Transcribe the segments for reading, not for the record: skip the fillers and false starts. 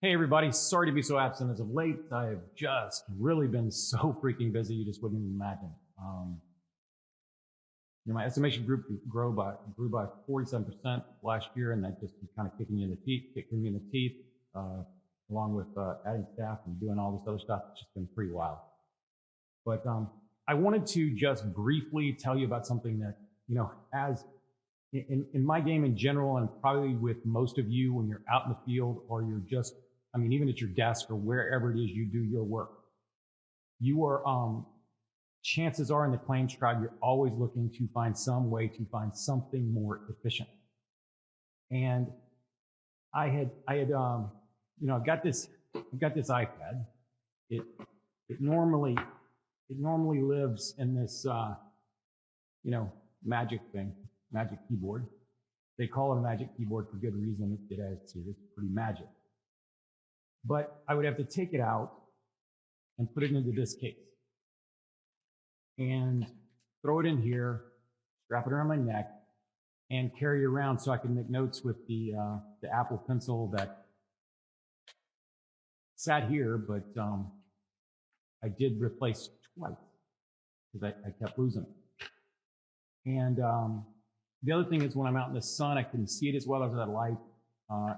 Hey everybody, sorry to be so absent as of late. I've just really been so freaking busy, you just wouldn't even imagine. My estimation group grew by 47% last year, and that just kind of kicking me in the teeth, along with adding staff and doing all this other stuff. It's just been pretty wild. But I wanted to just briefly tell you about something that, as in my game in general, and probably with most of you when you're out in the field or you're just, even at your desk or wherever it is you do your work, you are, chances are in the ClaimsTribe, you're always looking to find some way to find something more efficient. And I've got this iPad. It normally lives in this, magic keyboard. They call it a magic keyboard for good reason. It's pretty magic. But I would have to take it out and put it into this case and throw it in here, strap it around my neck, and carry it around so I can make notes with the Apple Pencil that sat here, but I did replace twice because I kept losing it. And the other thing is when I'm out in the sun, I couldn't see it as well as I'd like.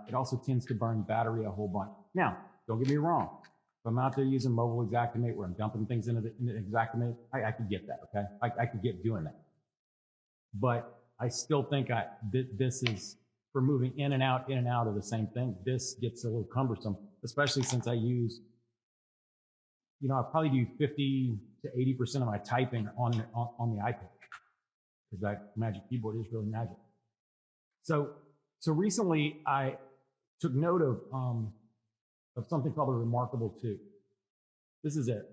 It also tends to burn battery a whole bunch. Now, don't get me wrong. If I'm out there using mobile Xactimate where I'm dumping things into the Xactimate, I could get that, okay? I could get doing that. But I still think this is, for moving in and out of the same thing, this gets a little cumbersome, especially since I use, I probably do 50 to 80% of my typing on the iPad, because that magic keyboard is really magic. So recently I took note of something called the ReMarkable 2. This is it.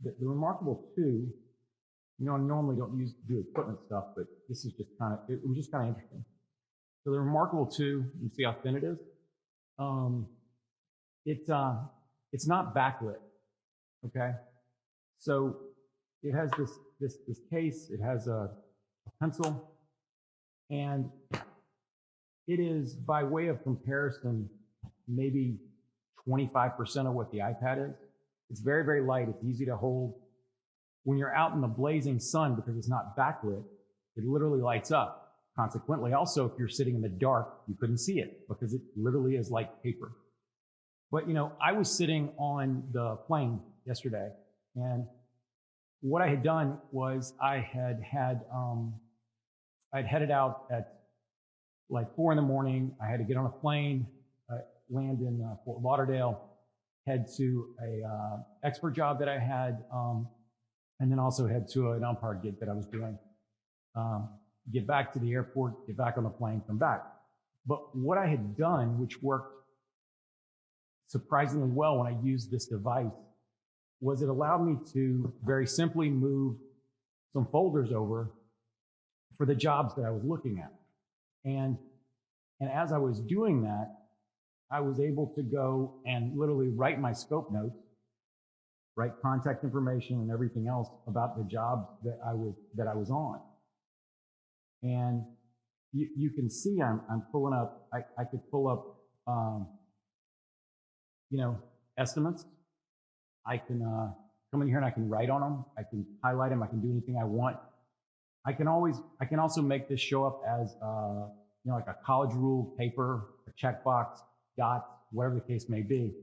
The ReMarkable 2, I normally don't do equipment stuff, but this is just it was just kind of interesting. So the ReMarkable 2, you can see how thin it is. It's not backlit, okay? So it has this case, it has a pencil, and it is, by way of comparison, maybe 25% of what the iPad is. It's very, very light. It's easy to hold. When you're out in the blazing sun, because it's not backlit, it literally lights up. Consequently, also, if you're sitting in the dark, you couldn't see it because it literally is like paper. But, I was sitting on the plane yesterday, and what I had done was I'd headed out at like 4 in the morning. I had to get on a plane, land in Fort Lauderdale, head to a expert job that I had, and then also head to an umpire gig that I was doing. Get back to the airport, get back on the plane, come back. But what I had done, which worked surprisingly well when I used this device, was it allowed me to very simply move some folders over for the jobs that I was looking at. And as I was doing that, I was able to go and literally write my scope notes, write contact information and everything else about the jobs that I was on. And you can see I'm pulling up, I could pull up, estimates. I can come in here and I can write on them. I can highlight them. I can do anything I want. I can also make this show up as, like a college ruled paper, a checkbox, dots, whatever the case may be.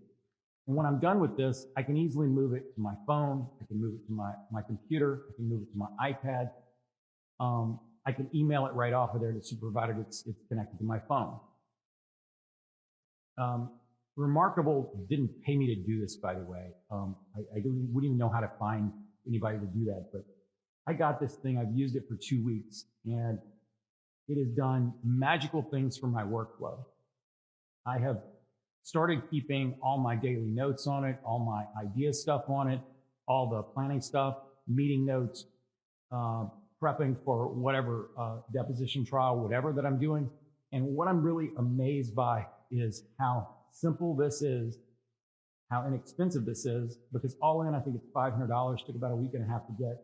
And when I'm done with this, I can easily move it to my phone. I can move it to my computer. I can move it to my iPad. I can email it right off of there to provided it's connected to my phone. ReMarkable didn't pay me to do this, by the way. I wouldn't even know how to find anybody to do that, but I got this thing. I've used it for 2 weeks, and it has done magical things for my workflow. I have started keeping all my daily notes on it, all my idea stuff on it, all the planning stuff, meeting notes, prepping for whatever deposition trial, whatever that I'm doing. And what I'm really amazed by is how simple this is, how inexpensive this is, because all in, I think it's $500, took about a week and a half to get.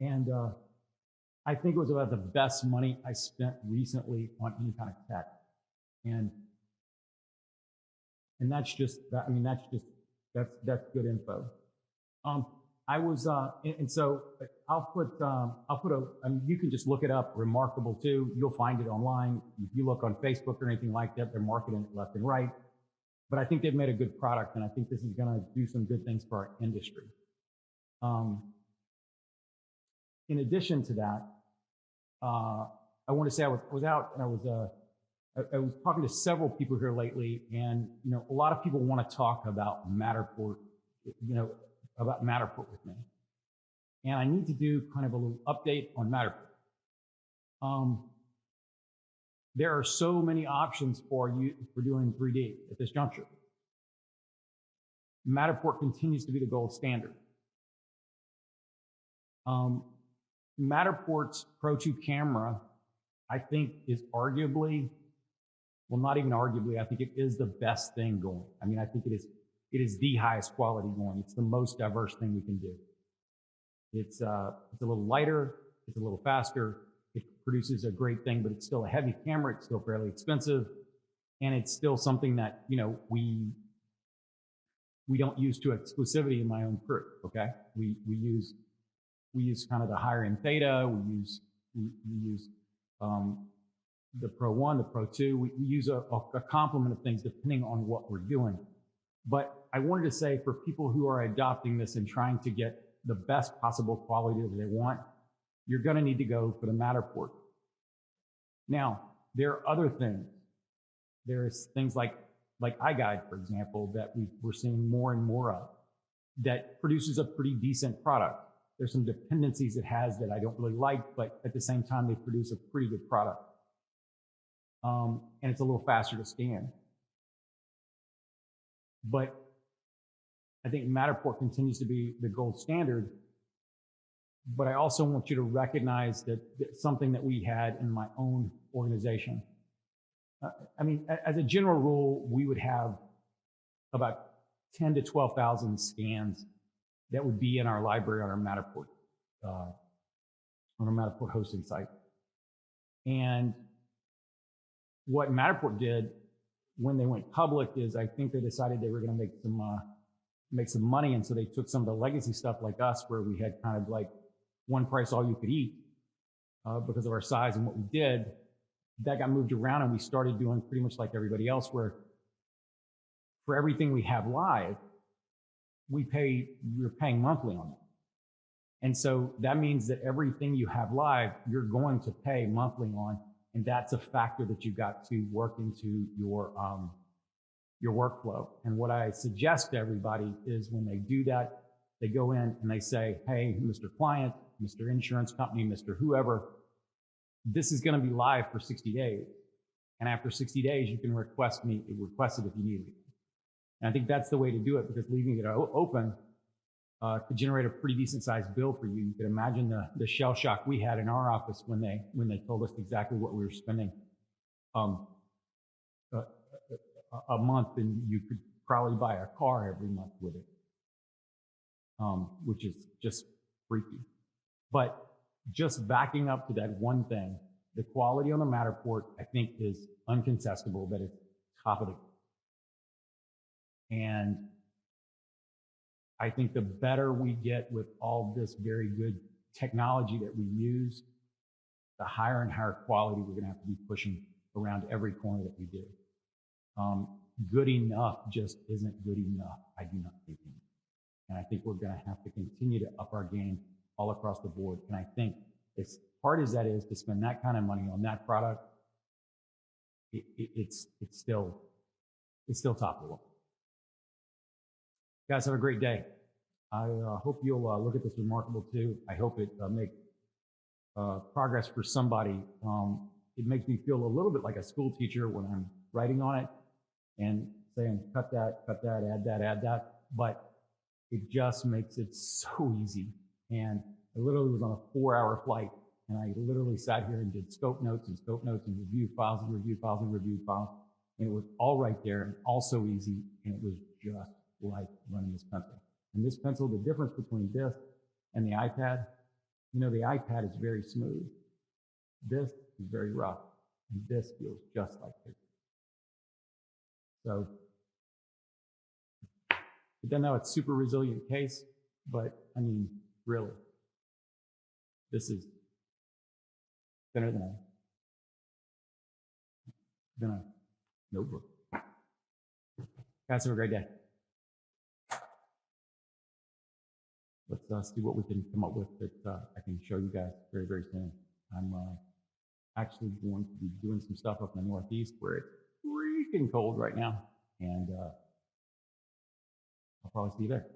And I think it was about the best money I spent recently on any kind of tech. And And that's just, I mean, that's good info. I was, and so I'll put I mean, you can just look it up, ReMarkable too. You'll find it online. If you look on Facebook or anything like that, they're marketing it left and right. But I think they've made a good product, and I think this is going to do some good things for our industry. In addition to that, I want to say I was out and I was talking to several people here lately, and a lot of people want to talk about Matterport, about Matterport with me, and I need to do kind of a little update on Matterport. There are so many options for you for doing 3D at this juncture. Matterport continues to be the gold standard. Matterport's Pro 2 camera, I think, is arguably, well, not even arguably, I think it is the best thing going. I mean, I think it is the highest quality going. It's the most diverse thing we can do. It's a little lighter, it's a little faster, it produces a great thing, but it's still a heavy camera, it's still fairly expensive, and it's still something that, we don't use to exclusivity in my own crew, okay? We use kind of the higher end Theta, we use the Pro 1, the Pro 2, we use a complement of things depending on what we're doing. But I wanted to say, for people who are adopting this and trying to get the best possible quality that they want, you're going to need to go for the Matterport. Now, there are other things. There's things like iGuide, for example, that we're seeing more and more of, that produces a pretty decent product. There's some dependencies it has that I don't really like, but at the same time, they produce a pretty good product. And it's a little faster to scan. But I think Matterport continues to be the gold standard. But I also want you to recognize that something that we had in my own organization. I mean, as a general rule, we would have about 10 to 12,000 scans that would be in our library on our Matterport hosting site. And what Matterport did when they went public is, I think they decided they were going to make some money, and so they took some of the legacy stuff like us, where we had kind of like one price all you could eat because of our size and what we did. That got moved around, and we started doing pretty much like everybody else, where for everything we have live, we're paying monthly on it. And so that means that everything you have live, you're going to pay monthly on, and that's a factor that you've got to work into your workflow. And what I suggest to everybody is, when they do that, they go in and they say, hey, Mr. Client, Mr. Insurance Company, Mr. Whoever, this is going to be live for 60 days. And after 60 days, you can request it if you need it. And I think that's the way to do it, because leaving it open could generate a pretty decent sized bill for you. You could imagine the shell shock we had in our office when they told us exactly what we were spending a month, and you could probably buy a car every month with it, which is just freaky. But just backing up to that one thing, the quality on the Matterport, I think, is uncontestable, that it's top of the game. And I think the better we get with all this very good technology that we use, the higher and higher quality we're going to have to be pushing around every corner that we do. Good enough just isn't good enough, I do not think. And I think we're going to have to continue to up our game all across the board. And I think, as hard as that is to spend that kind of money on that product, it's still top of the world. Guys, have a great day. I hope you'll look at this ReMarkable too. I hope it makes progress for somebody. It makes me feel a little bit like a school teacher when I'm writing on it and saying, cut that, add that. But it just makes it so easy. And I literally was on a 4-hour flight, and I literally sat here and did scope notes and reviewed files and reviewed files and reviewed files. And it was all right there and all so easy. And it was just like running this pencil. And this pencil, the difference between this and the iPad, the iPad is very smooth. This is very rough. And this feels just like paper. So It doesn't have a super resilient case, but I mean, really, this is thinner than a notebook. Guys, have a great day. Let's see what we can come up with that I can show you guys very, very soon. I'm actually going to be doing some stuff up in the Northeast where it's freaking cold right now, and I'll probably see you there.